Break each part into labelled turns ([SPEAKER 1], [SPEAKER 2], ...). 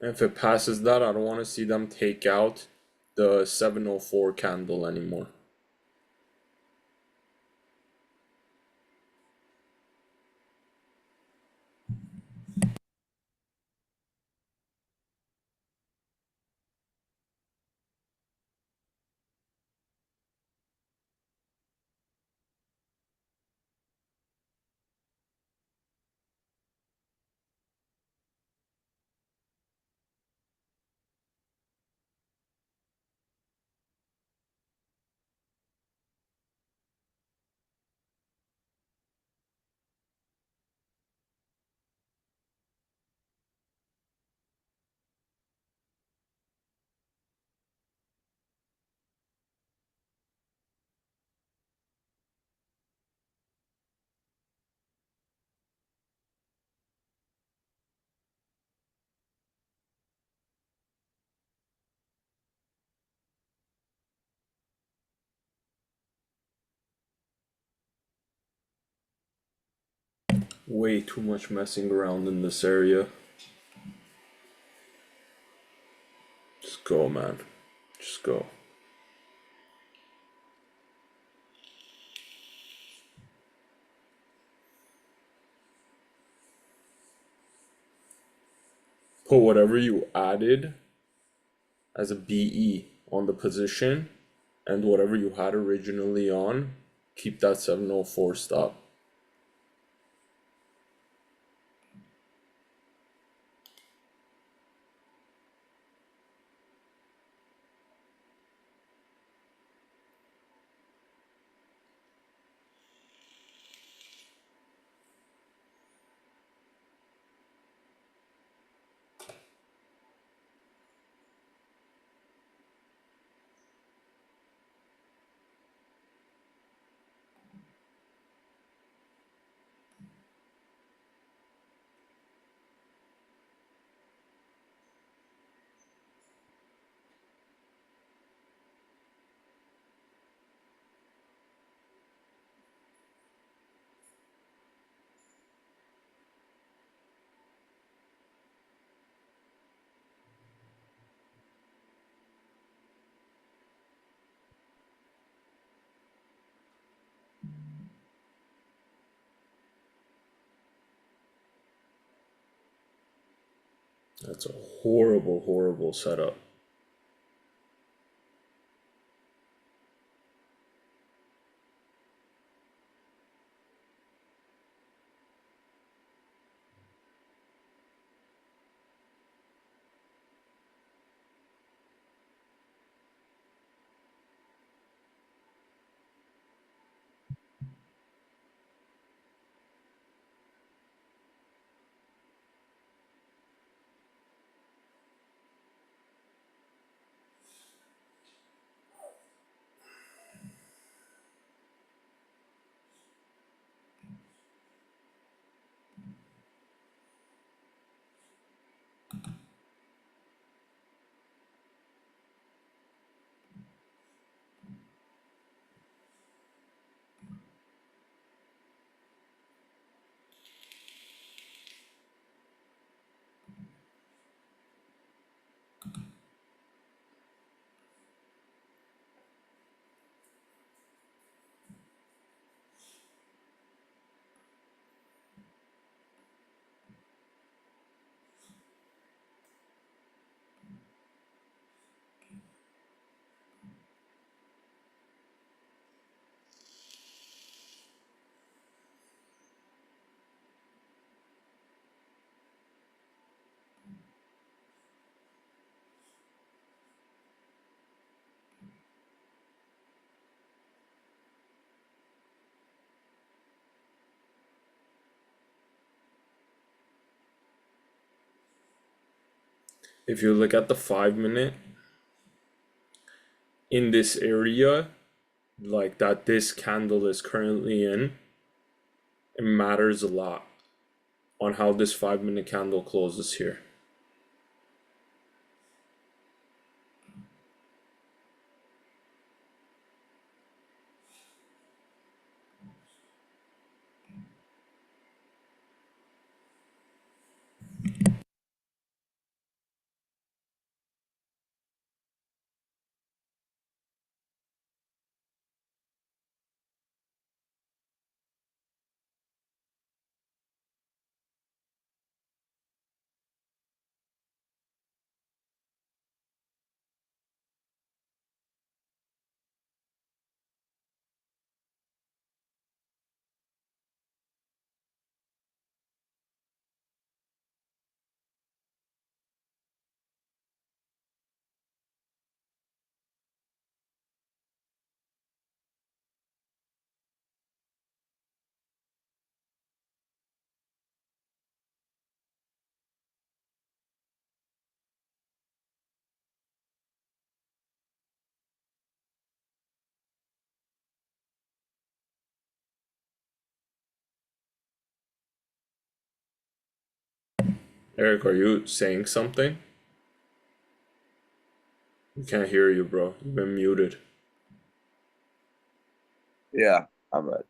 [SPEAKER 1] If it passes that, I don't want to see them take out the 704 candle anymore. Way too much messing around in this area. Just go, man. Just go. Put whatever you added as a BE on the position, and whatever you had originally on, keep that 704 stop. That's a horrible, horrible setup. If you look at the 5 minute in this area, like that this candle is currently in, it matters a lot on how this 5 minute candle closes here. Eric, are you saying something? We can't hear you, bro. You've been muted.
[SPEAKER 2] Yeah, I'm right.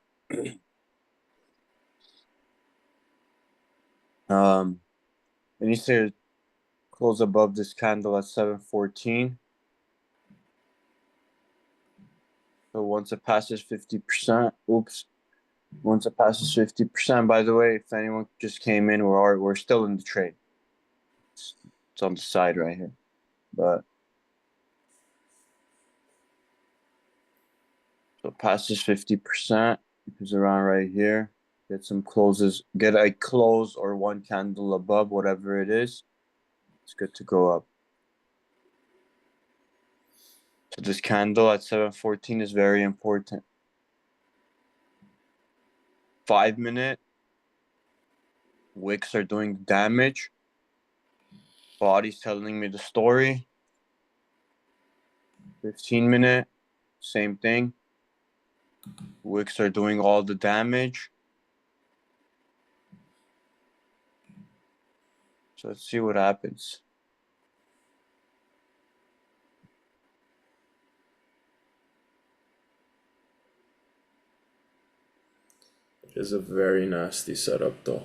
[SPEAKER 2] And you say close above this candle at 714. So once it passes 50%, oops. Once it passes 50%, by the way, if anyone just came in, we're still in the trade. It's on the side right here. But so it passes 50%, it's around right here. Get some closes, get a close or one candle above, whatever it is. It's good to go up. So this candle at 714 is very important. 5 minute wicks are doing damage. Body's telling me the story. 15 minute, same thing. Wicks are doing all the damage. So let's see what happens.
[SPEAKER 1] It is a very nasty setup, though.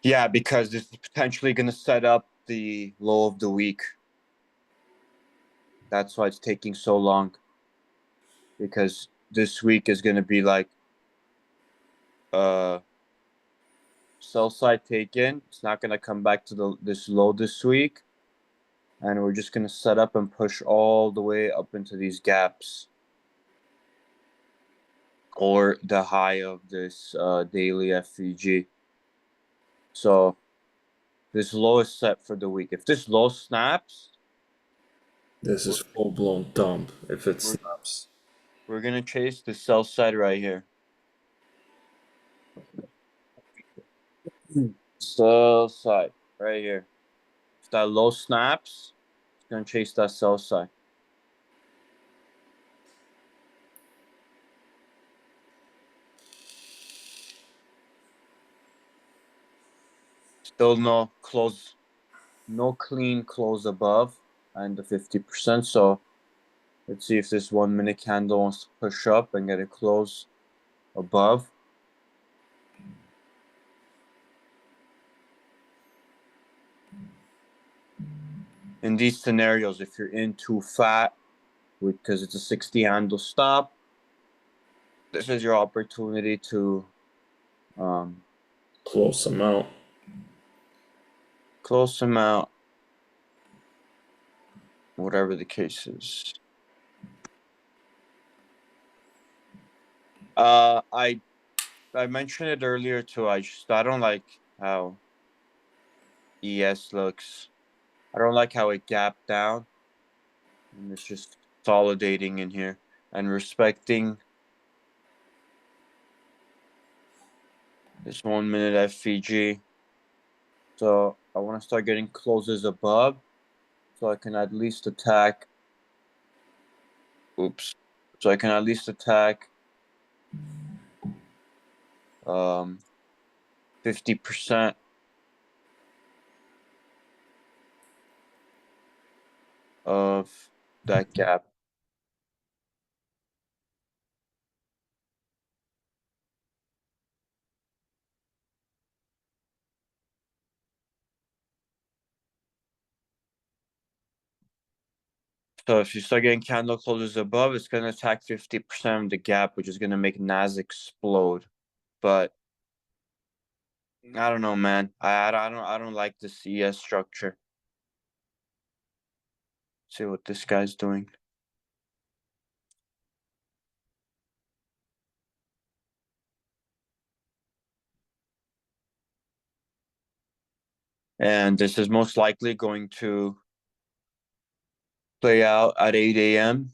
[SPEAKER 2] Yeah, because this is potentially going to set up the low of the week. That's why it's taking so long. Because this week is going to be like sell side taken. It's not going to come back to this low this week. And we're just going to set up and push all the way up into these gaps. Or the high of this daily FVG. So this low is set for the week. If this low snaps,
[SPEAKER 1] This is full blown dump if it
[SPEAKER 2] we're,
[SPEAKER 1] snaps.
[SPEAKER 2] we're going to chase the sell side right here. Sell side right here. If that low snaps, it's going to chase that sell side. Still no close, no clean close above and the 50%. So let's see if this 1 minute candle wants to push up and get a close above. In these scenarios, if you're in too fat because it's a 60 handle stop, this is your opportunity to
[SPEAKER 1] Close them out.
[SPEAKER 2] close them out, whatever the case is. I mentioned it earlier too. I don't like how ES looks. I don't like how it gapped down. And it's just consolidating in here and respecting this 1 minute FVG. So I want to start getting closes above so I can at least attack. Oops. So I can at least attack 50% of that gap. So if you start getting candle closes above, it's going to attack 50% of the gap, which is going to make NAS explode. But I don't know, man. I don't like this ES structure. See what this guy's doing. And this is most likely going to play out at 8 a.m.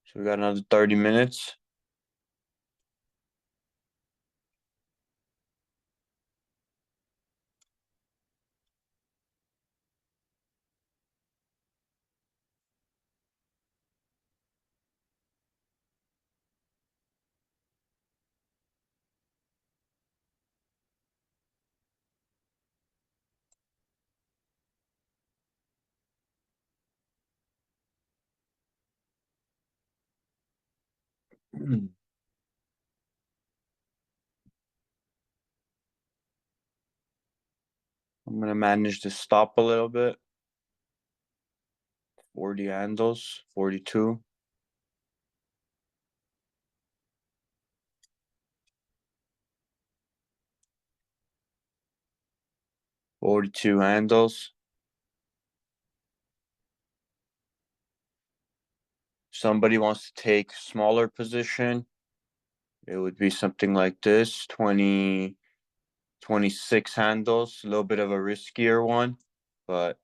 [SPEAKER 2] So we got another 30 minutes. I'm gonna manage to stop a little bit. 40 handles, 42. 42 handles. Somebody wants to take smaller position, it would be something like this, 20, 26 handles, a little bit of a riskier one, but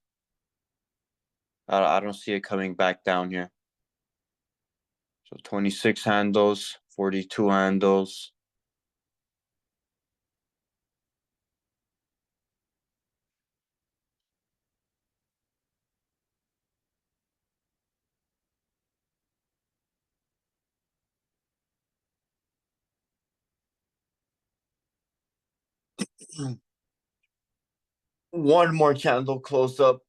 [SPEAKER 2] I don't see it coming back down here. So 26 handles, 42 handles. One more candle close up.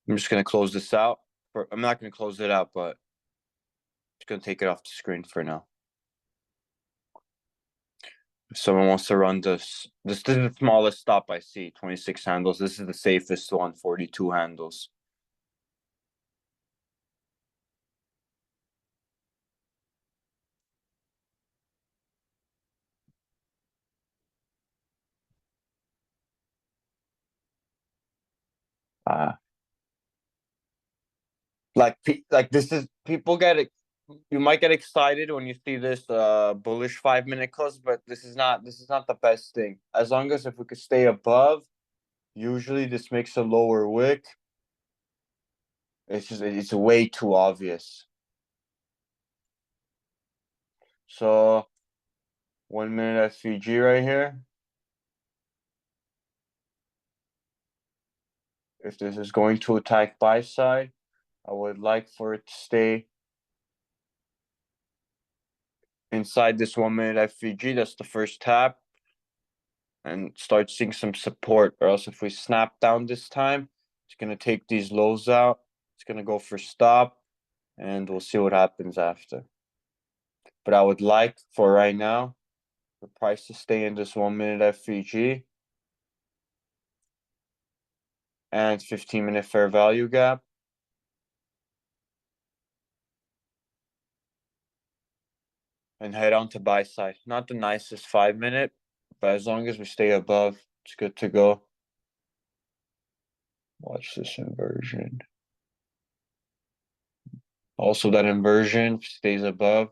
[SPEAKER 2] I'm just gonna close this out. I'm not gonna close it out, but just gonna take it off the screen for now. If someone wants to run this is the smallest stop I see, 26 handles. This is the safest one, 42 handles. Uh, like this is people get it. You might get excited when you see this bullish 5 minute close, but this is not the best thing. As long as if we could stay above, usually this makes a lower wick. It's way too obvious. So 1 minute SVG right here. If this is going to attack buy side, I would like for it to stay inside this 1 minute FVG. That's the first tap. And start seeing some support. Or else if we snap down this time, it's gonna take these lows out. It's gonna go for stop. And we'll see what happens after. But I would like for right now the price to stay in this 1 minute FVG and 15 minute fair value gap. And head on to buy side. Not the nicest 5 minute, but as long as we stay above, it's good to go. Watch this inversion. Also, that inversion stays above.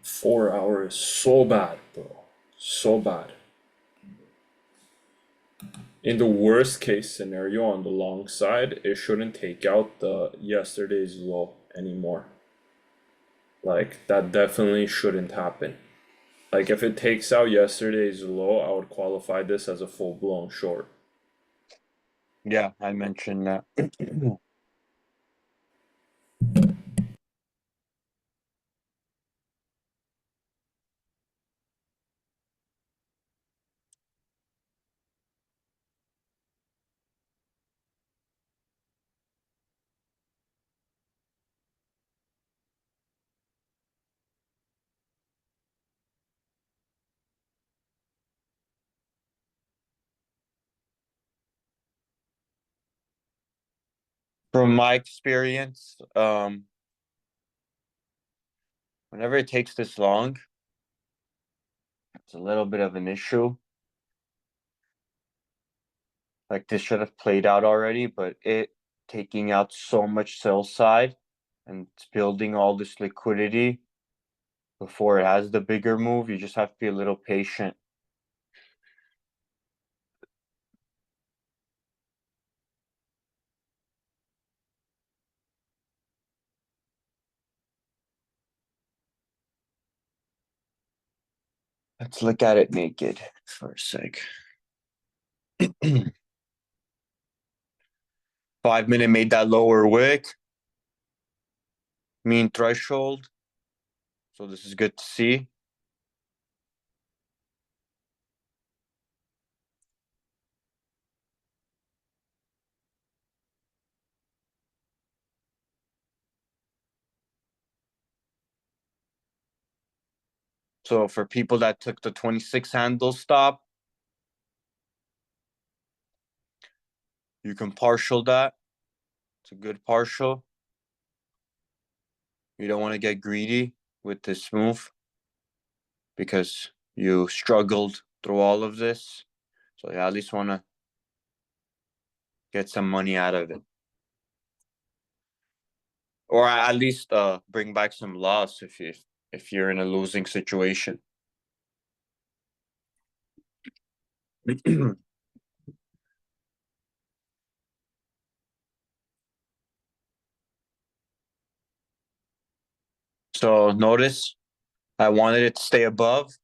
[SPEAKER 1] $4 is so bad, bro. So bad. In the worst case scenario on the long side, it shouldn't take out the yesterday's low anymore. Like, that definitely shouldn't happen. Like, if it takes out yesterday's low, I would qualify this as a full-blown short.
[SPEAKER 2] Yeah, I mentioned that. From my experience, whenever it takes this long, it's a little bit of an issue. Like this should have played out already, but it taking out so much sell side and it's building all this liquidity before it has the bigger move, you just have to be a little patient. Let's look at it naked. for a sec. 5 minute made that lower wick. Mean threshold. So this is good to see. So for people that took the 26 handle stop, you can partial that. It's a good partial. You don't want to get greedy with this move because you struggled through all of this. So you at least want to get some money out of it. Or at least bring back some loss if you're in a losing situation. So notice I wanted it to stay above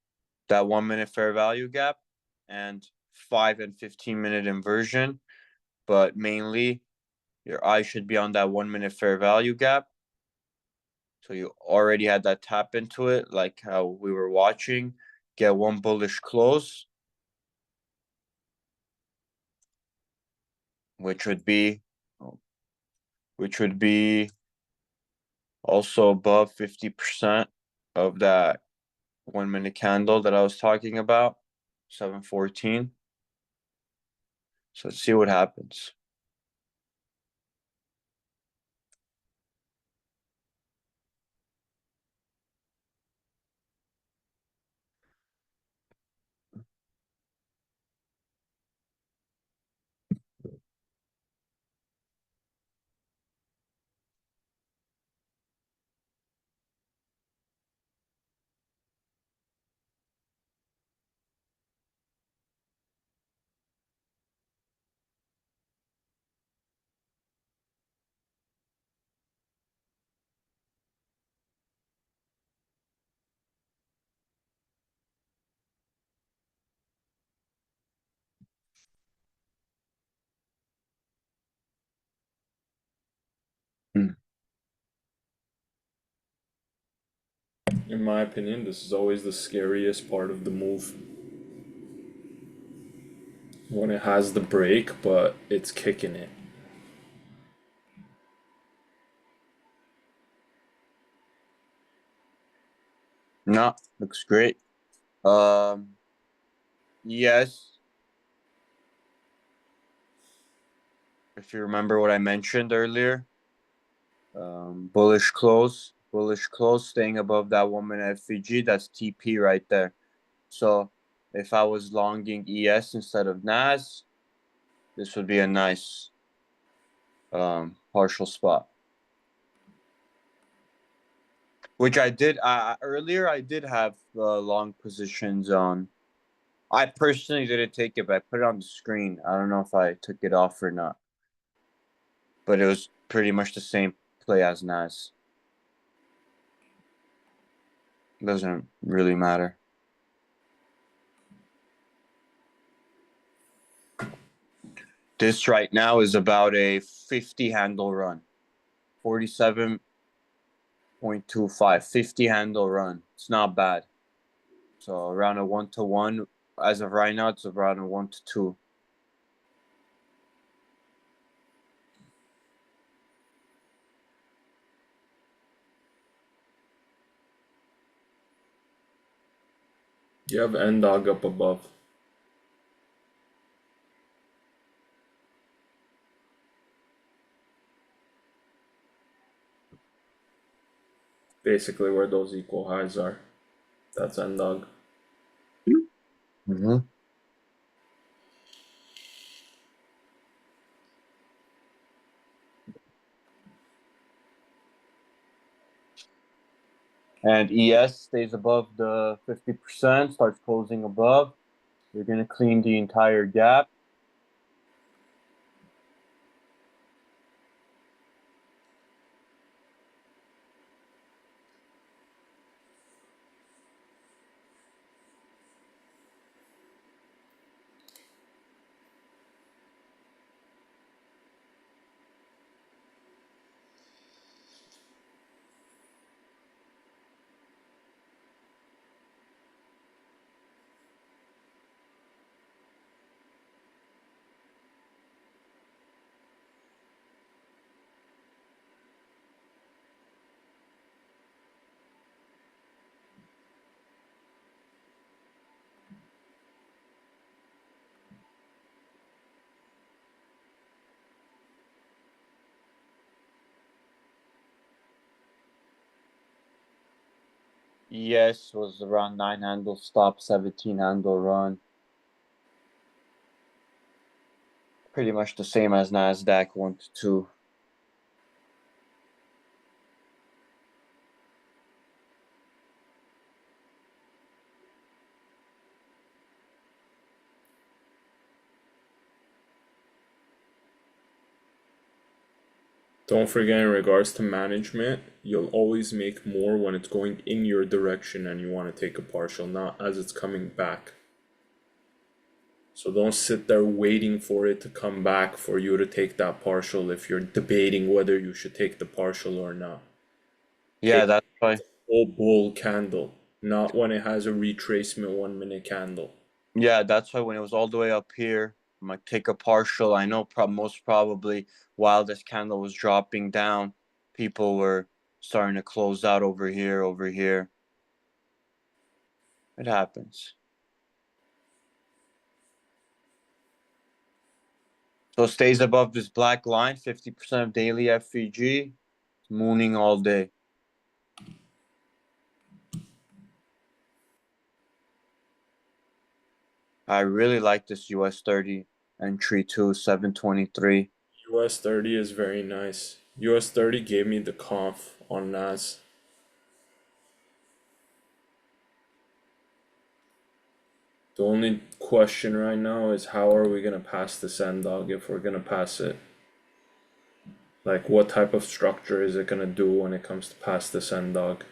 [SPEAKER 2] that 1 minute fair value gap and 5 and 15-minute inversion, but mainly your eye should be on that 1 minute fair value gap. So you already had that tap into it, like how we were watching. Get one bullish close, which would be also above 50% of that 1 minute candle that I was talking about, 714. So let's see what happens.
[SPEAKER 1] In my opinion, this is always the scariest part of the move. When it has the break, but it's kicking it.
[SPEAKER 2] No, looks great. Yes. If you remember what I mentioned earlier, bullish close, staying above that 1 minute FVG, that's TP right there. So if I was longing ES instead of NAS, this would be a nice partial spot. Which I did earlier. I did have long positions on. I personally didn't take it, but I put it on the screen. I don't know if I took it off or not. But it was pretty much the same play as NAS. Doesn't really matter. This right now is about a 50 handle run. 47.25. 50 handle run. It's not bad. So around a 1-to-1. As of right now, it's around a 1-to-2.
[SPEAKER 1] You have N-Dog up above. Basically where those equal highs are. That's N-Dog.
[SPEAKER 2] Mm-hmm. And ES stays above the 50%, starts closing above. You're going to clean the entire gap. ES was around 9 handle stop, 17 handle run. Pretty much the same as NASDAQ 1 to 2.
[SPEAKER 1] Don't forget, in regards to management, you'll always make more when it's going in your direction and you want to take a partial, not as it's coming back. So don't sit there waiting for it to come back for you to take that partial if you're debating whether you should take the partial or not.
[SPEAKER 2] Yeah,
[SPEAKER 1] Take
[SPEAKER 2] that's why.
[SPEAKER 1] full bull candle, not when it has a retracement 1 minute candle.
[SPEAKER 2] Yeah, that's why when it was all the way up here, I'm gonna take a partial. I know most probably while this candle was dropping down, people were starting to close out over here, over here. It happens. So it stays above this black line, 50% of daily FVG. It's mooning all day. I really like this US 30 entry too, 723.
[SPEAKER 1] US 30 is very nice. US 30 gave me the conf on NAS. The only question right now is how are we gonna pass this end dog if we're gonna pass it? Like what type of structure is it gonna do when it comes to pass this end dog?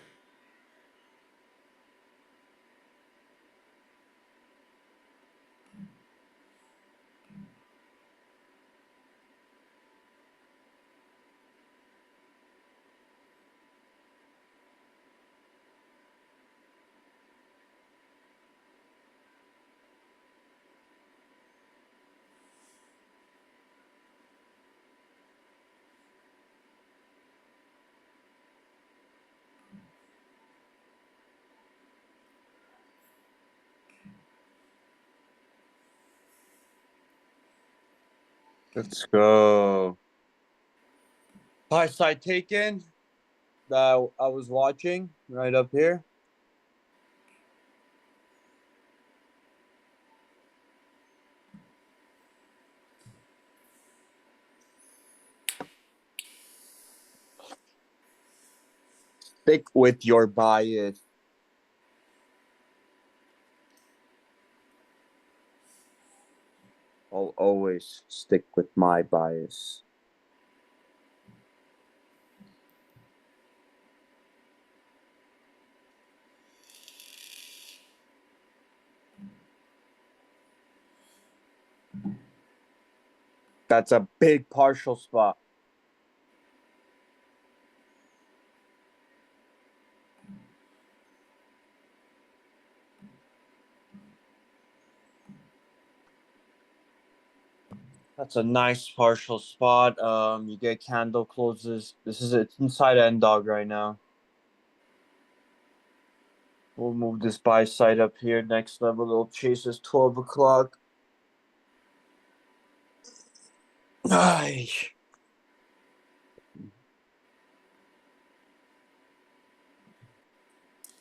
[SPEAKER 2] Let's go. Buyside taken that I was watching right up here. Stick with your bias. I'll always stick with my bias. That's a big partial spot. That's a nice partial spot. You get candle closes. It's inside end dog right now. We'll move this buy side up here. Next level, it'll chase us 12 o'clock. Nice.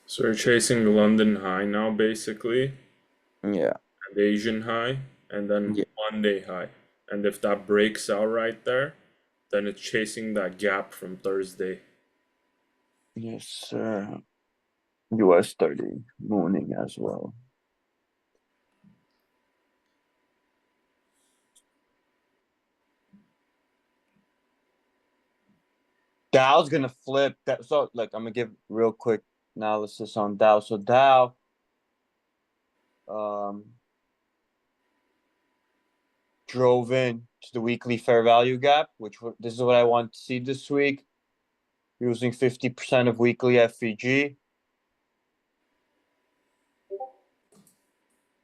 [SPEAKER 1] So we're chasing the London high now basically,
[SPEAKER 2] Yeah.
[SPEAKER 1] and Asian high, and then
[SPEAKER 2] Yeah.
[SPEAKER 1] Monday high. And if that breaks out right there, then it's chasing that gap from Thursday.
[SPEAKER 2] Yes, sir. US 30 mooning as well. Dow's gonna flip that. So look, I'm gonna give real quick analysis on Dow. So Dow, um, drove in to the weekly fair value gap, this is what I want to see this week, using 50% of weekly FVG.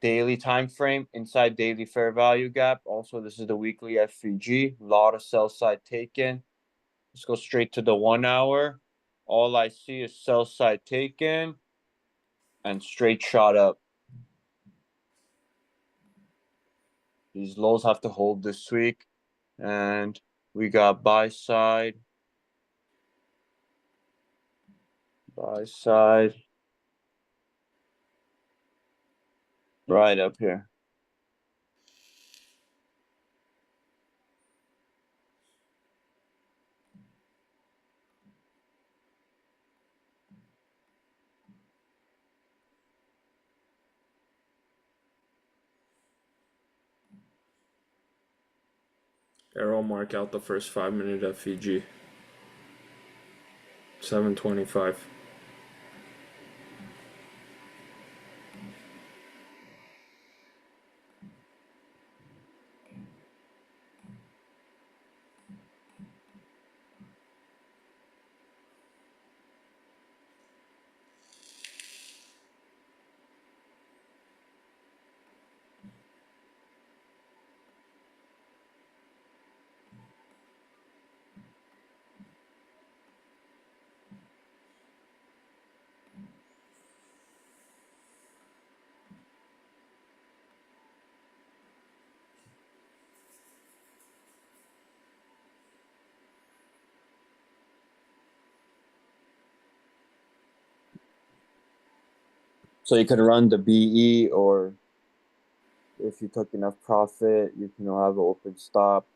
[SPEAKER 2] Daily time frame inside daily fair value gap. Also, this is the weekly FVG. A lot of sell side taken. Let's go straight to the 1 hour. All I see is sell side taken and straight shot up. These lows have to hold this week. And we got buy side. Buy side. Right up here.
[SPEAKER 1] Arrow mark out the first 5 minute FVG. 725.
[SPEAKER 2] So you could run the BE, or if you took enough profit, you can have an open stop.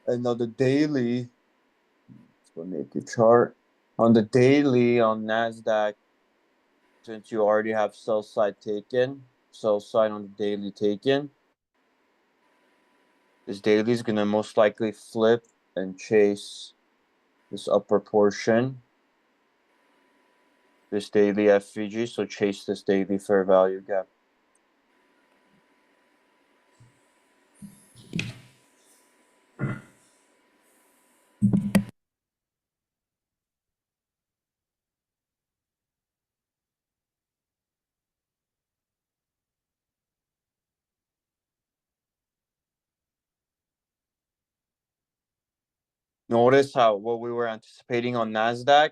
[SPEAKER 2] And on the daily, let's go make a chart. On the daily on NASDAQ, since you already have sell side taken, sell side on the daily taken, this daily is going to most likely flip and chase this upper portion, this daily FVG, so chase this daily fair value gap. Notice how what we were anticipating on NASDAQ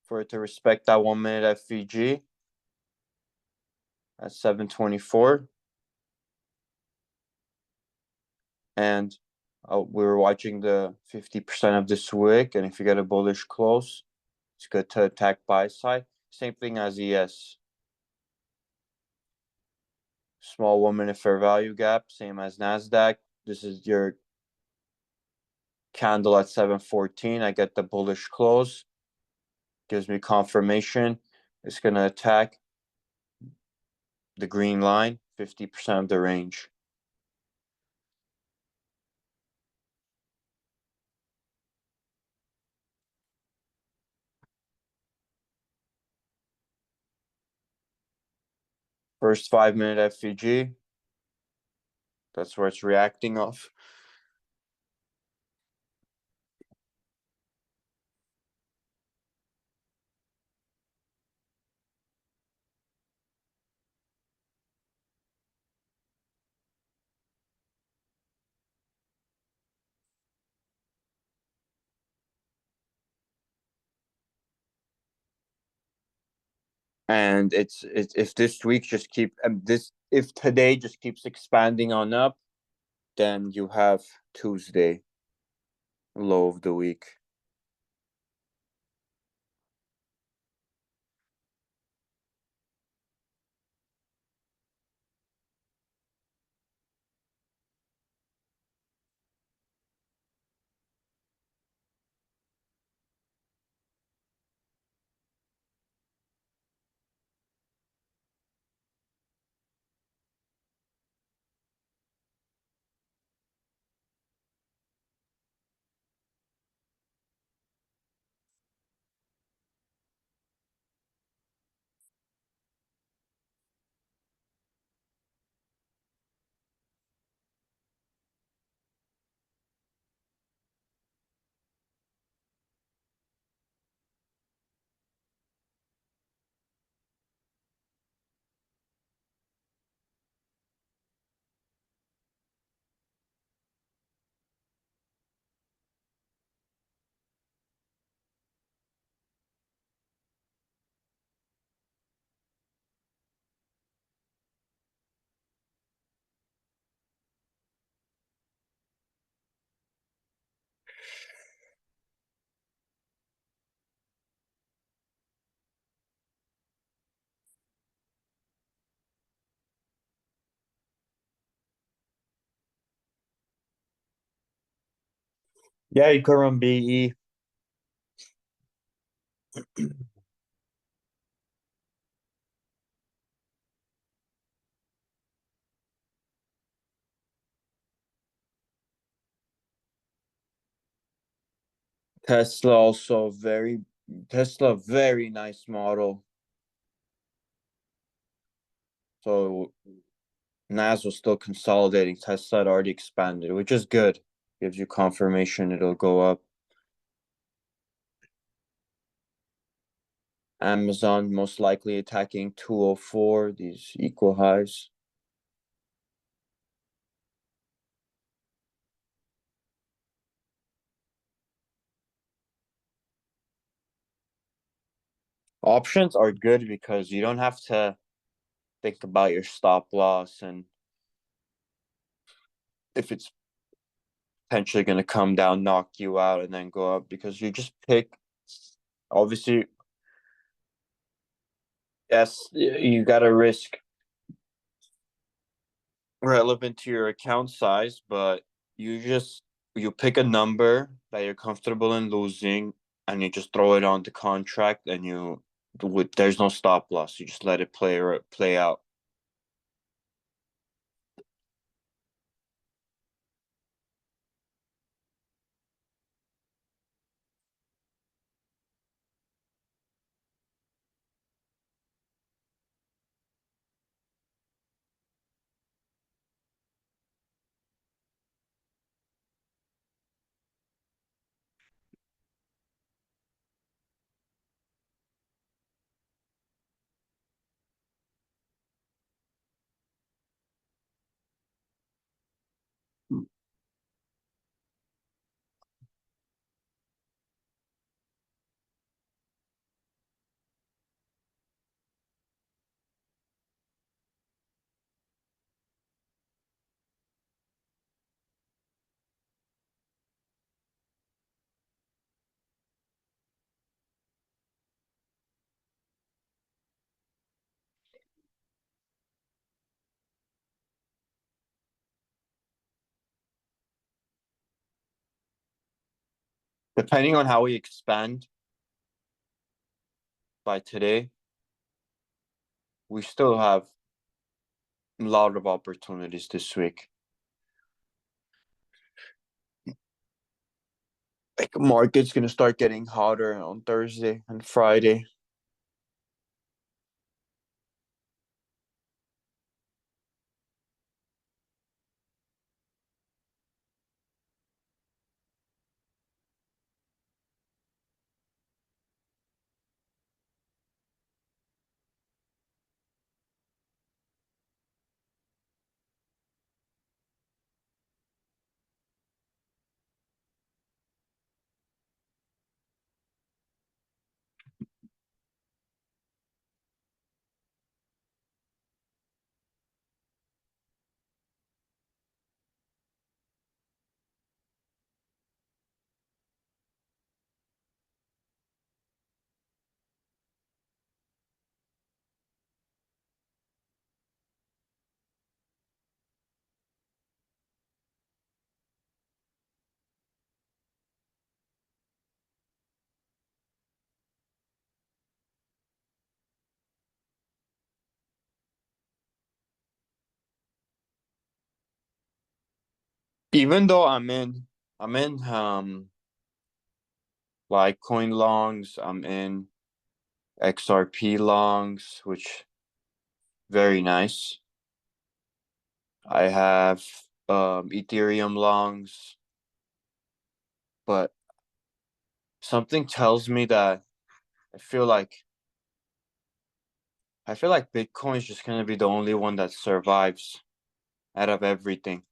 [SPEAKER 2] for it to respect that 1 minute FVG at 724. And we were watching the 50% of this wick, and if you get a bullish close, it's good to attack buy side. Same thing as ES. Small 1 minute fair value gap, same as NASDAQ. This is your candle at 714. I get the bullish close. Gives me confirmation. It's going to attack the green line, 50% of the range. First 5 minute FVG. That's where it's reacting off. And it's if this week just keep this if today just keeps expanding on up, then you have Tuesday low of the week. Yeah, you could run BE. Tesla also very nice model. So Nas was still consolidating. Tesla had already expanded, which is good. Gives you confirmation it'll go up. Amazon most likely attacking 204, these equal highs. Options are good because you don't have to think about your stop loss and if it's potentially going to come down, knock you out, and then go up because you just pick. Obviously, yes, you got to risk relevant to your account size, but you pick a number that you're comfortable in losing, and you just throw it on the contract, and there's no stop loss. You just let it play out. Depending on how we expand by today, we still have a lot of opportunities this week. Like market's gonna start getting hotter on Thursday and Friday. Even though I'm in Litecoin longs, I'm in XRP longs, which very nice. I have Ethereum longs, but something tells me that I feel like I feel like Bitcoin is just gonna be the only one that survives out of everything.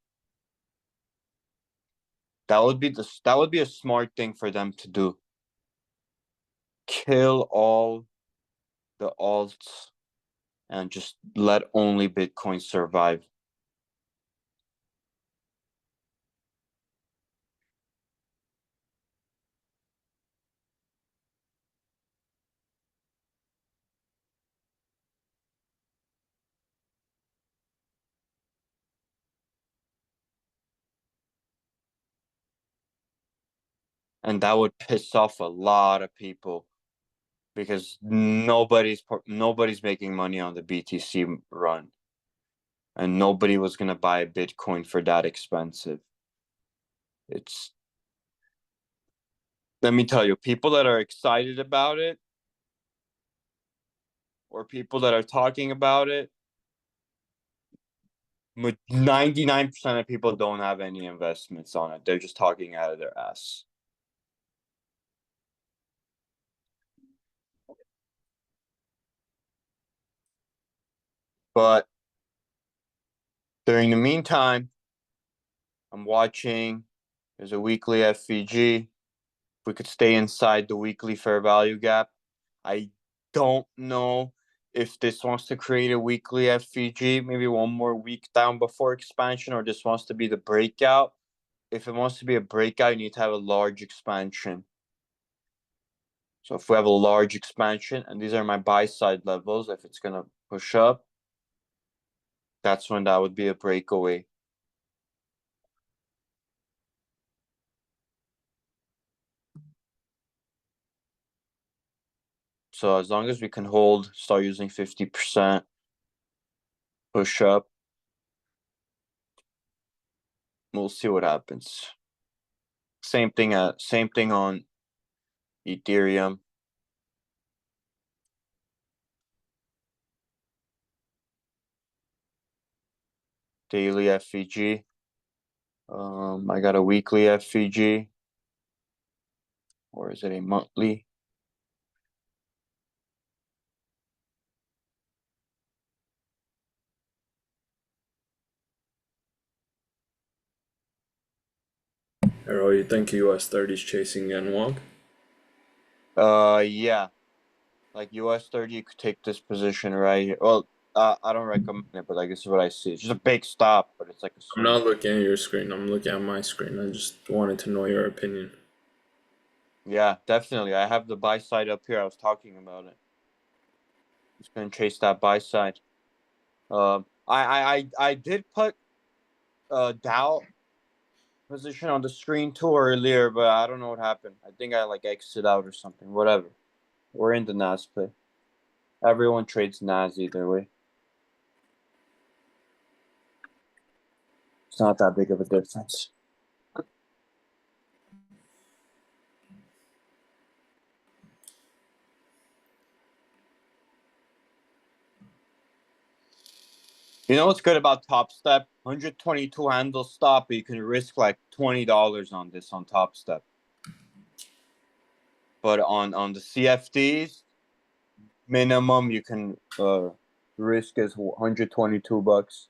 [SPEAKER 2] That would be a smart thing for them to do. Kill all the alts and just let only Bitcoin survive. And that would piss off a lot of people because nobody's making money on the BTC run, and nobody was gonna buy a Bitcoin for that expensive. Let me tell you, people that are excited about it or people that are talking about it, 99% of people don't have any investments on it. They're just talking out of their ass. But during the meantime, I'm watching. There's a weekly FVG. If we could stay inside the weekly fair value gap. I don't know if this wants to create a weekly FVG, maybe one more week down before expansion, or this wants to be the breakout. If it wants to be a breakout, you need to have a large expansion. So if we have a large expansion, and these are my buy side levels, if it's gonna push up, that's when that would be a breakaway. So as long as we can hold, start using 50%, push up, we'll see what happens. Same thing on Ethereum. Daily FVG. I got a weekly FVG. Or is it a monthly?
[SPEAKER 1] Or you think US 30 is chasing yen wong?
[SPEAKER 2] Yeah. Like US 30, you could take this position right here. Well, I don't recommend it, but I guess what I see. It's just a big stop, but it's like a
[SPEAKER 1] I'm
[SPEAKER 2] swing.
[SPEAKER 1] not looking at your screen, I'm looking at my screen. I just wanted to know your opinion.
[SPEAKER 2] Yeah, definitely. I have the buy side up here. I was talking about it. It's gonna chase that buy side. I did put Dow position on the screen too earlier, but I don't know what happened. I think I like exited out or something. Whatever. We're in the NAS play. Everyone trades NAS either way. It's not that big of a difference. You know what's good about Top Step? 122 handle stop, but you can risk like $20 on this on Top Step. But on the CFDs, minimum you can risk is 122 bucks.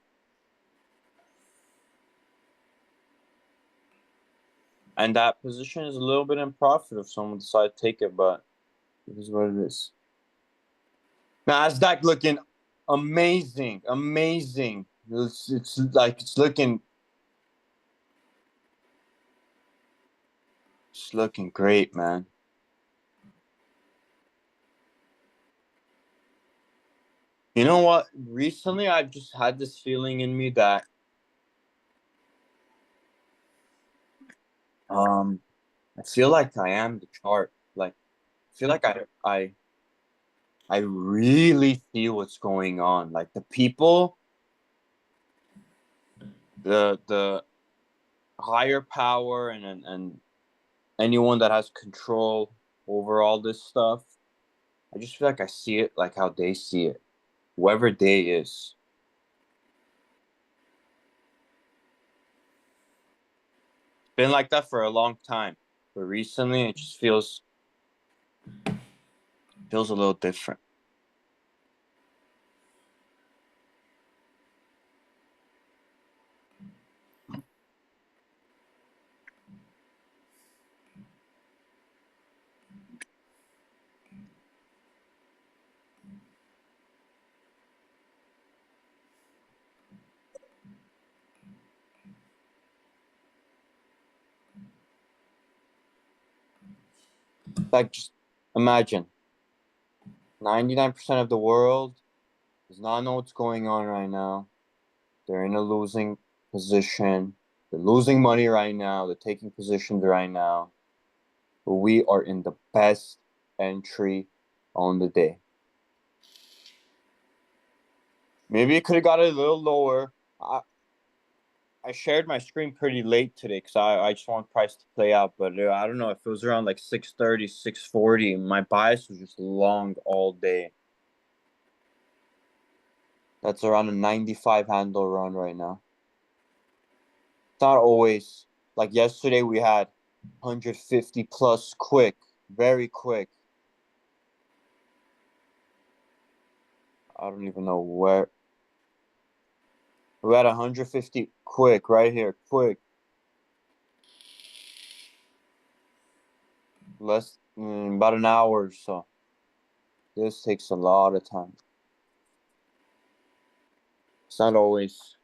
[SPEAKER 2] And that position is a little bit in profit if someone decides to take it, but it is what it is. Nasdaq looking amazing, amazing. It's like it's looking great, man. You know what? Recently, I've just had this feeling in me that I feel like I am the chart. Like I feel like I really see what's going on. Like the people, the higher power and anyone that has control over all this stuff. I just feel like I see it like how they see it. Whoever they is. It's been like that for a long time. But recently it just feels a little different. Like just imagine 99% of the world does not know what's going on right now. They're in a losing position. They're losing money right now. They're taking positions right now. We are in the best entry on the day. Maybe it could have got a little lower. I shared my screen pretty late today because I just want price to play out. But I don't know if it was around like 6:30, 6:40. My bias was just long all day. That's around a 95 handle run right now. It's not always like yesterday we had 150 plus quick, very quick. I don't even know where. We had 150 quick right here, quick. Less about an hour or so. This takes a lot of time. It's not always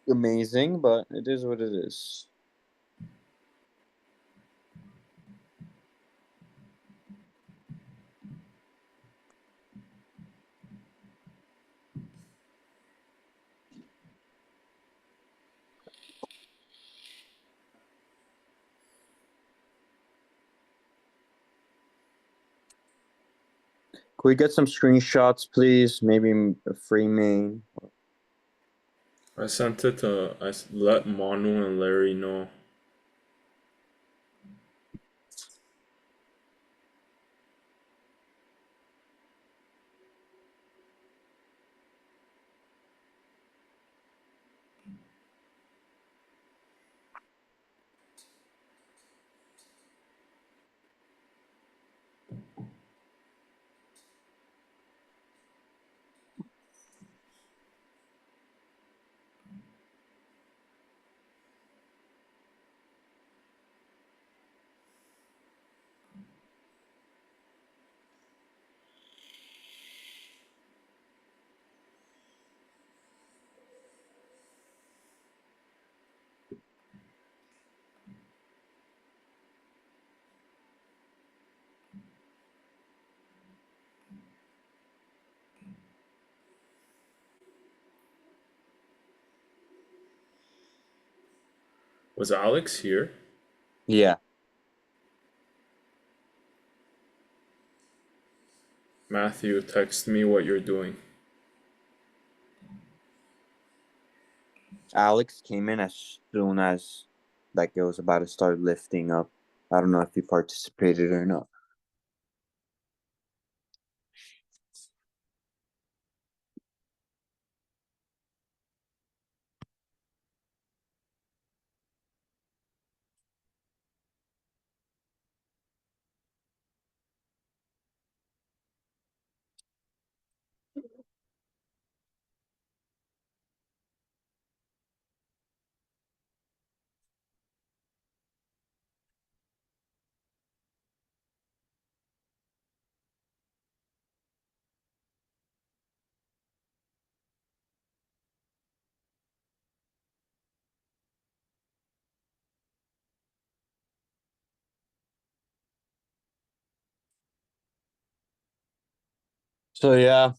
[SPEAKER 2] amazing, but it is what it is. Could we get some screenshots, please? Maybe a free main.
[SPEAKER 1] I sent it to, let Manu and Larry know. Was Alex here?
[SPEAKER 2] Yeah.
[SPEAKER 1] Matthew, text me what you're doing.
[SPEAKER 2] Alex came in as soon as like it was about to start lifting up. I don't know if he participated or not. So yeah.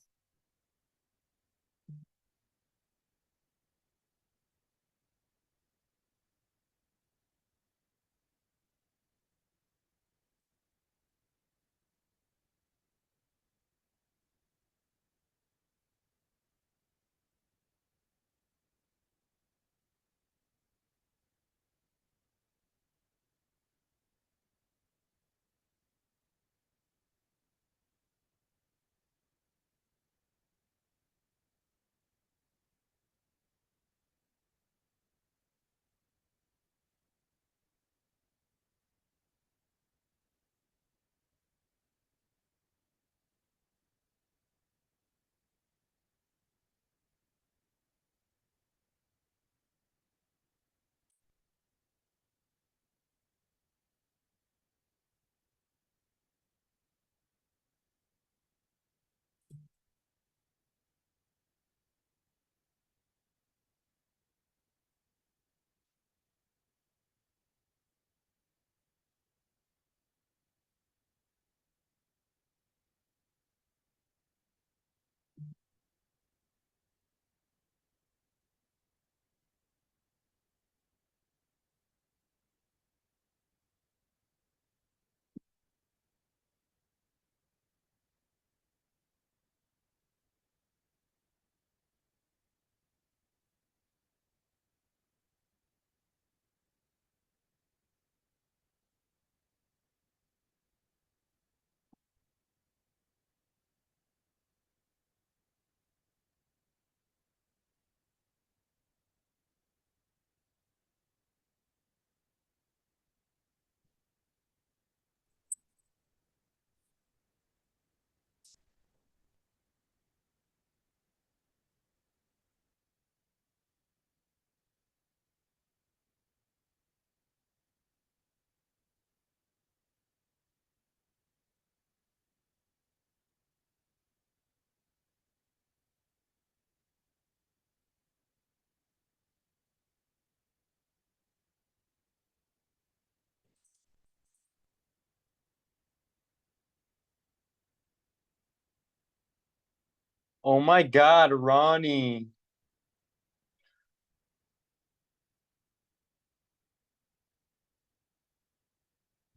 [SPEAKER 2] Oh my God, Ronnie.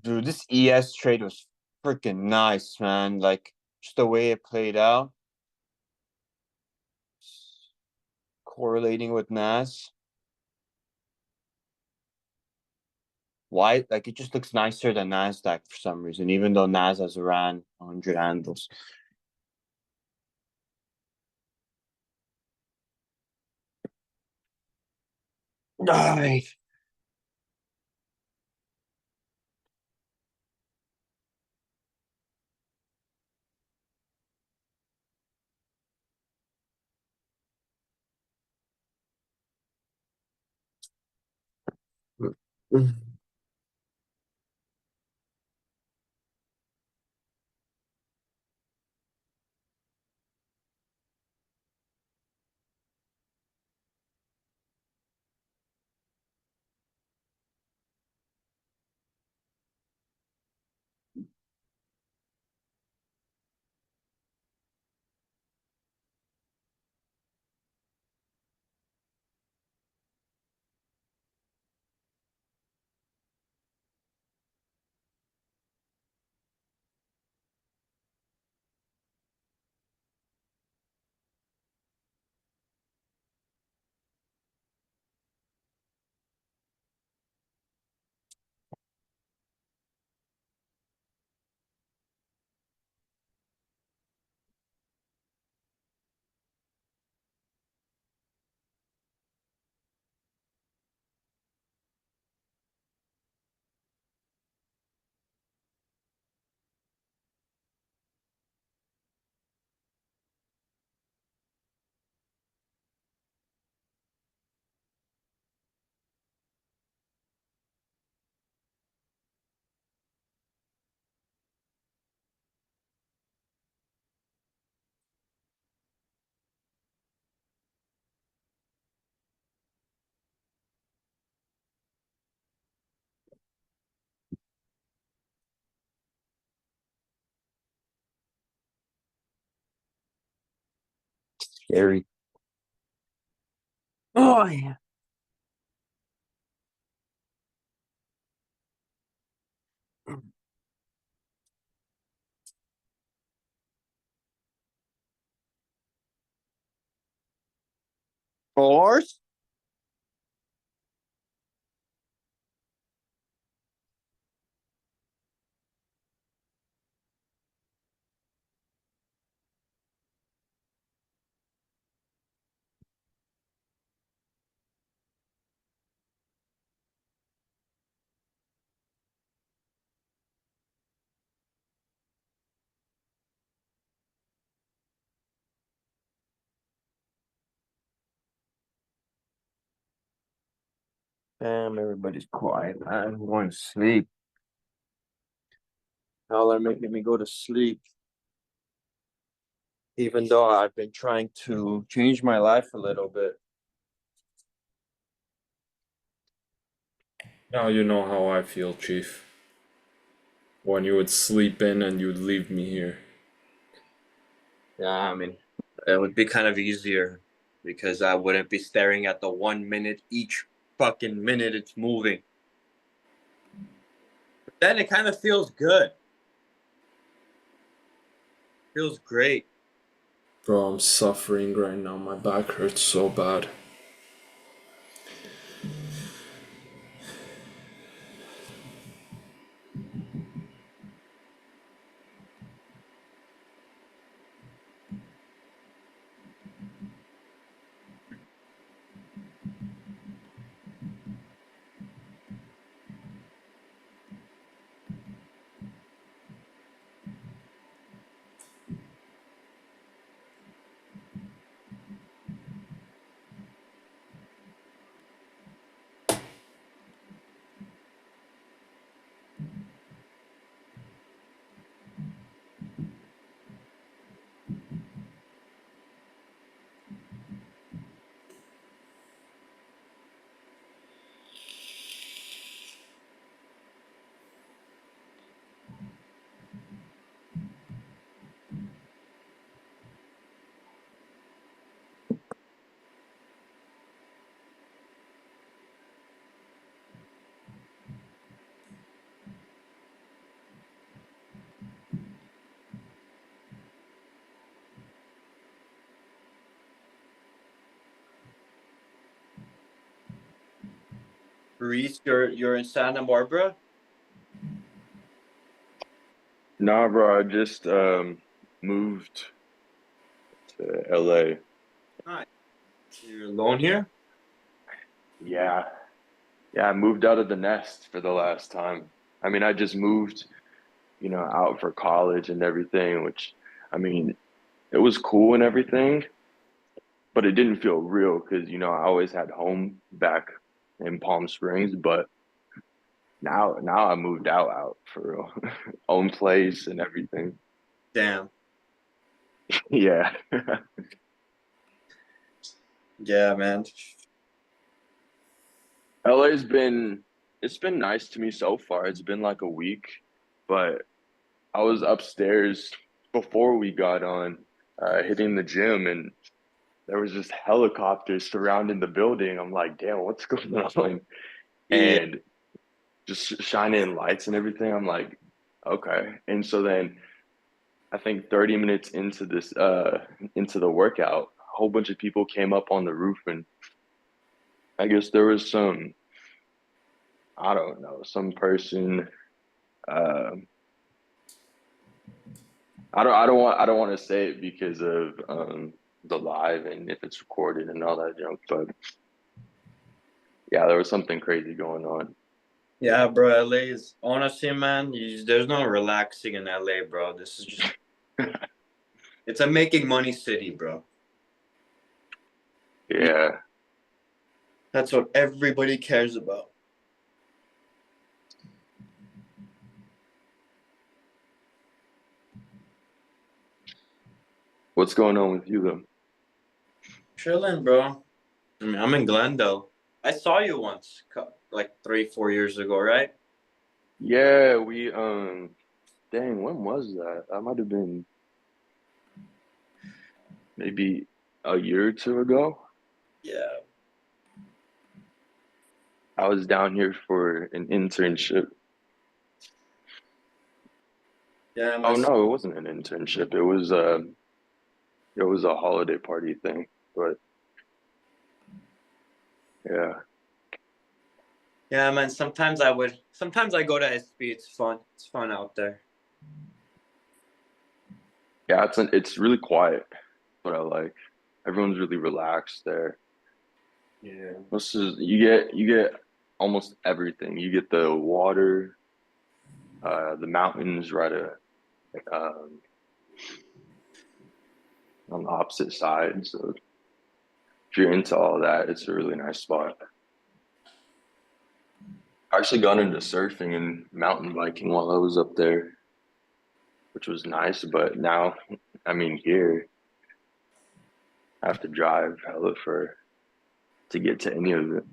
[SPEAKER 2] Dude, this ES trade was freaking nice, man. Like, just the way it played out, correlating with NAS. Why? Like, it just looks nicer than NASDAQ for some reason, even though NAS has ran 100 handles. Die. Scary. Oh, yeah. Horse? Damn, everybody's quiet. I'm going to sleep. Y'all are making me go to sleep. Even though I've been trying to change my life a little bit.
[SPEAKER 1] Now you know how I feel, Chief. When you would sleep in and you'd leave me here.
[SPEAKER 2] Yeah, I mean, it would be kind of easier because I wouldn't be staring at the 1 minute each fucking minute it's moving. But then it kind of feels good. Feels great.
[SPEAKER 1] Bro, I'm suffering right now. My back hurts so bad.
[SPEAKER 2] Reese, you're in Santa Barbara?
[SPEAKER 3] Nah, bro, I just moved to LA.
[SPEAKER 2] Nice. You're alone here?
[SPEAKER 3] Yeah. Yeah, I moved out of the nest for the last time. I mean, I just moved, out for college and everything, which I mean, it was cool and everything, but it didn't feel real because, I always had home back in Palm Springs, but now I moved out for real. Own place and everything.
[SPEAKER 2] Damn.
[SPEAKER 3] Yeah.
[SPEAKER 2] Yeah, man.
[SPEAKER 3] LA's it's been nice to me so far. It's been like a week, but I was upstairs before we got on, hitting the gym, and there was just helicopters surrounding the building. I'm like, damn, what's going on?
[SPEAKER 2] Yeah.
[SPEAKER 3] And just shining lights and everything. I'm like, okay. And so then I think 30 minutes into the workout, a whole bunch of people came up on the roof, and I guess there was I don't know, some person. Uh, I don't want to say it because of the live and if it's recorded and all that junk, but yeah, there was something crazy going on.
[SPEAKER 2] Yeah, bro. LA is honestly, man. There's no relaxing in LA, bro. This is just it's a making money city, bro.
[SPEAKER 3] Yeah.
[SPEAKER 2] That's what everybody cares about.
[SPEAKER 3] What's going on with you though?
[SPEAKER 2] Chilling, bro. I mean, I'm in Glendale. I saw you once, like 3, 4 years ago, right?
[SPEAKER 3] Yeah, we dang, when was that? That might have been maybe a year or two ago.
[SPEAKER 2] Yeah.
[SPEAKER 3] I was down here for an internship.
[SPEAKER 2] Yeah,
[SPEAKER 3] Oh no, it wasn't an internship. It was a holiday party thing. But yeah.
[SPEAKER 2] yeah, man. Sometimes I go to SB. It's fun. It's fun out there.
[SPEAKER 3] Yeah, it's really quiet, what I like. Everyone's really relaxed there.
[SPEAKER 2] Yeah.
[SPEAKER 3] This is you get almost everything. You get the water, the mountains right um, on the opposite side. So if you're into all that, it's a really nice spot. I actually got into surfing and mountain biking while I was up there, which was nice. But now, I mean, here I have to drive hella for to get to any of it.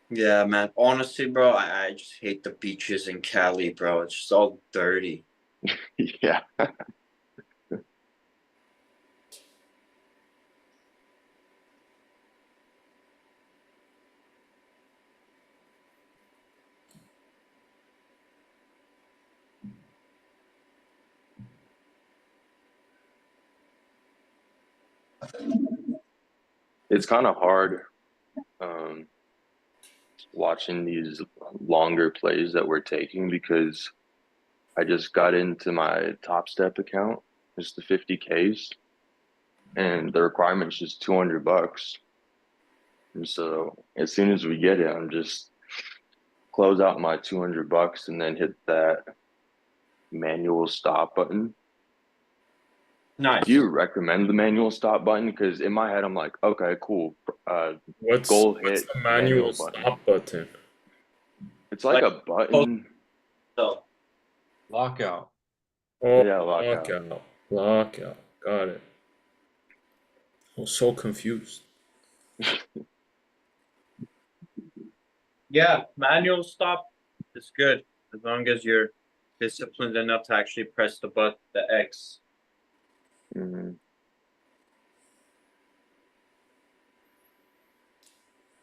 [SPEAKER 2] Yeah, man. Honestly, bro, I just hate the beaches in Cali, bro. It's just all dirty.
[SPEAKER 3] Yeah. It's kind of hard um, watching these longer plays that we're taking because I just got into my Top Step account, just the 50Ks, and the requirement's just $200. And so as soon as we get it, I'm just close out my $200 and then hit that manual stop button. Do
[SPEAKER 2] Nice.
[SPEAKER 3] you recommend the manual stop button? Because in my head, I'm like, okay, cool. Goal
[SPEAKER 1] What's
[SPEAKER 3] hit,
[SPEAKER 1] the
[SPEAKER 3] manual
[SPEAKER 1] manual
[SPEAKER 3] button.
[SPEAKER 1] stop button?
[SPEAKER 3] It's like
[SPEAKER 2] Like
[SPEAKER 3] a button.
[SPEAKER 2] so.
[SPEAKER 4] Lockout.
[SPEAKER 1] Oh,
[SPEAKER 3] Yeah, lockout.
[SPEAKER 1] lockout. Lockout. Got it. I was so confused.
[SPEAKER 2] Yeah, manual stop is good as long as you're disciplined enough to actually press the X.
[SPEAKER 3] Mhm.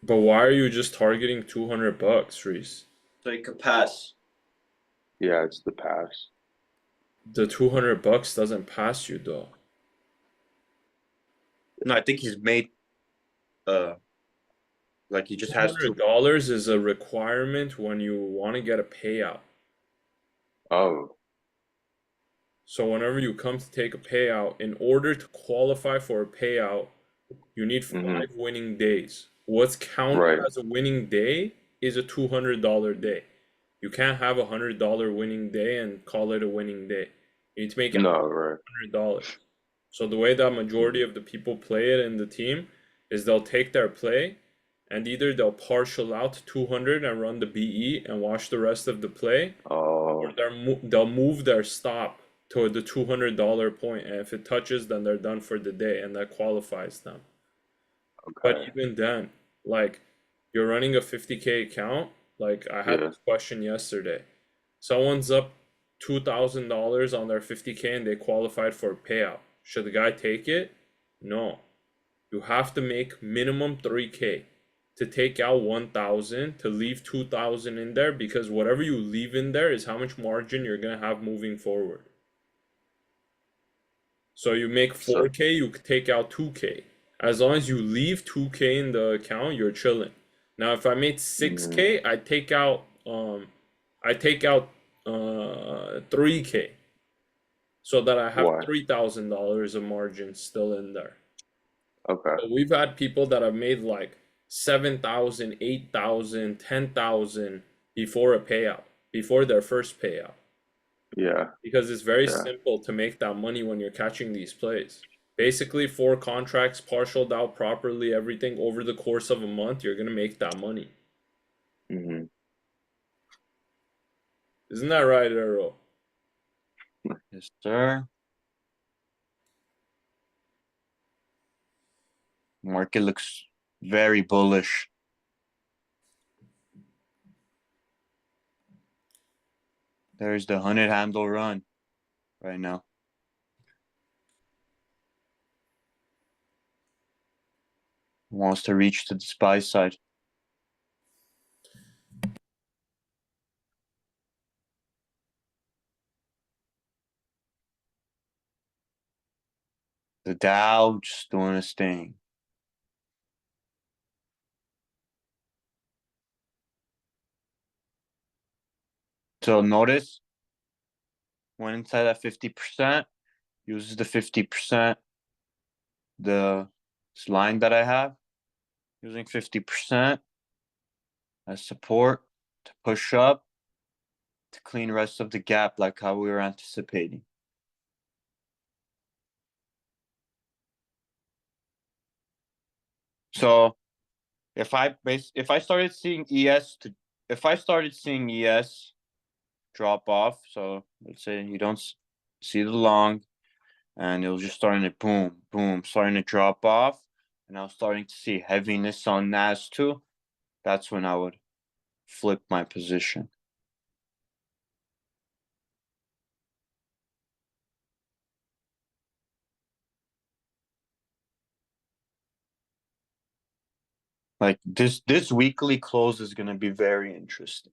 [SPEAKER 1] But why are you just targeting $200, Reese?
[SPEAKER 2] So you could pass.
[SPEAKER 3] Yeah, it's the pass.
[SPEAKER 1] The $200 doesn't pass you though.
[SPEAKER 2] No, I think he's made uh Like he just has to.
[SPEAKER 1] $200 is a requirement when you want to get a payout.
[SPEAKER 3] Oh.
[SPEAKER 1] So whenever you come to take a payout, in order to qualify for a payout, you need
[SPEAKER 3] Mm-hmm.
[SPEAKER 1] 5 winning days. What's counted
[SPEAKER 3] Right.
[SPEAKER 1] as a winning day is a $200 day. You can't have $100 winning day and call it a winning day. You need to make it
[SPEAKER 3] No, right.
[SPEAKER 1] $100. So the way that majority of the people play it in the team is they'll take their play and either they'll partial out 200 and run the BE and watch the rest of the play, or
[SPEAKER 3] Oh,
[SPEAKER 1] they'll move their stop to the $200 point, and if it touches, then they're done for the day, and that qualifies them. But
[SPEAKER 3] okay.
[SPEAKER 1] even then, like, you're running a 50K account. Like, I had
[SPEAKER 3] Yeah.
[SPEAKER 1] this question yesterday. Someone's up $2,000 on their 50K and they qualified for a payout. Should the guy take it? No. You have to make minimum 3K to take out 1,000, to leave 2,000 in there, because whatever you leave in there is how much margin you're gonna have moving forward. So you make
[SPEAKER 3] So,
[SPEAKER 1] 4K, you could take out 2K. As long as you leave 2K in the account, you're chilling. Now if I made
[SPEAKER 3] mm,
[SPEAKER 1] 6K, I take out 3K so that I have
[SPEAKER 3] why?
[SPEAKER 1] $3,000 of margin still in there.
[SPEAKER 3] Okay.
[SPEAKER 1] But we've had people that have made like 7,000, 8,000, 10,000 before a payout, before their first payout.
[SPEAKER 3] Yeah.
[SPEAKER 1] Because it's very
[SPEAKER 3] Yeah.
[SPEAKER 1] simple to make that money when you're catching these plays. Basically, 4 contracts partialed out properly, everything over the course of a month, you're gonna make that money.
[SPEAKER 3] Mm-hmm.
[SPEAKER 1] Isn't that right, Earl?
[SPEAKER 2] Yes, sir. Market looks very bullish. There's the 100 handle run right now. Wants to reach to the buy side. The Dow just doing its thing. So notice, went inside at 50%, uses the 50%, the line that I have, using 50% as support to push up, to clean rest of the gap like how we were anticipating. So if I started seeing ES drop off, so let's say you don't see the long, and it was just starting to boom, boom, starting to drop off, and I was starting to see heaviness on NAS too, that's when I would flip my position. Like this weekly close is gonna be very interesting.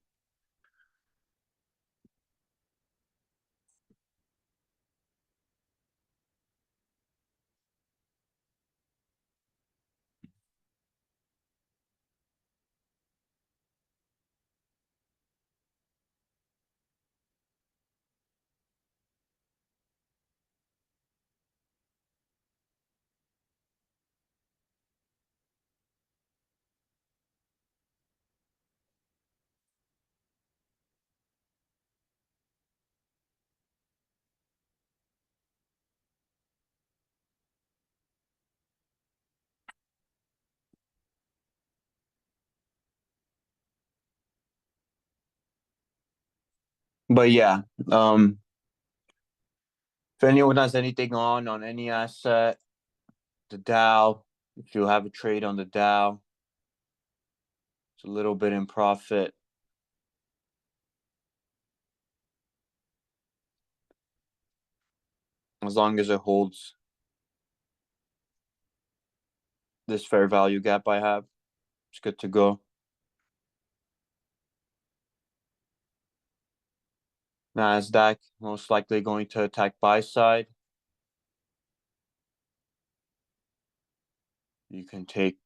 [SPEAKER 2] But yeah, if anyone has anything on any asset, the Dow, if you have a trade on the Dow, it's a little bit in profit. As long as it holds this fair value gap I have, it's good to go. NASDAQ most likely going to attack buy side. You can take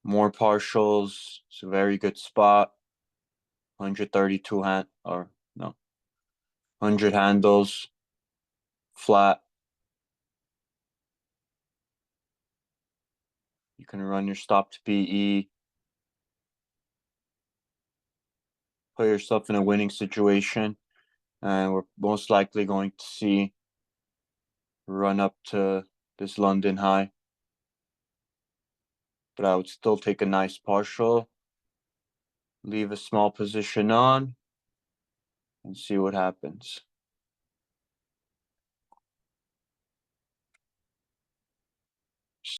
[SPEAKER 2] more partials. It's a very good spot. 132 hand, or no, 100 handles, flat. You can run your stop to PE. Put yourself in a winning situation. And we're most likely going to see run up to this London high. But I would still take a nice partial, leave a small position on, and see what happens.